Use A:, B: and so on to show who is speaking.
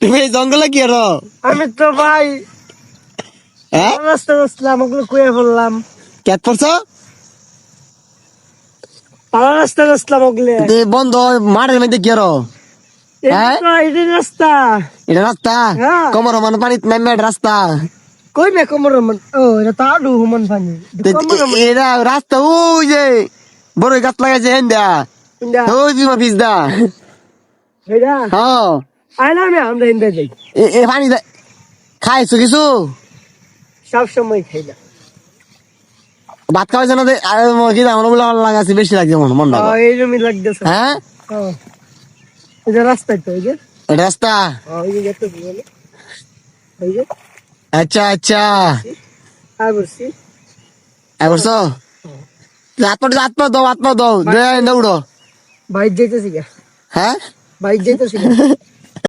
A: তুমি এই জঙ্গলে কি আরো?
B: আমি তো ভাই
A: হ্যাঁ
B: রাস্তা আসলাম, ওগুলো কুয়ে ফেললাম।
A: ক্যাট পড়ছ?
B: পাড়া রাস্তা আসলাম ওগুলো।
A: বন্ধ মাঠের মধ্যে কি আরো? হ্যাঁ
B: এটা রাস্তা।
A: এটা রাস্তা
B: হ্যাঁ।
A: কমর মানে পানি নামে রাস্তা।
B: কই মে কমর রহমান? ও এটা তো আডু হুমান পানি। কমর রহমান
A: এটা রাস্তা ওই যে বড় গাছ লাগাইছে হেন্দা
B: কোনটা?
A: ওই বিমা পিসদা।
B: এটা
A: হ্যাঁ
B: আইনা আমি আমরা ইন্দা যাই
A: এ পানি খাইছো কিছু?
B: সব সময় খাই না।
A: ভাত খাওয়াইছে না? কি দাম বলে লাগাচ্ছি বেশি লাগছে মন রাখো।
B: এইরকমই লাগতেছে।
A: হ্যাঁ
B: এই যে রাস্তায় তো এই যে
A: এটা রাস্তা।
B: ওই যে দেখতে বলে এই যে
A: আচ্ছা আচ্ছা
B: আর বলছি
A: করছো আত্মা দাও দৌড়ো
B: বাইক যাইতেছি গা,
A: হ্যাঁ
B: বাইক যাইতেছি গা।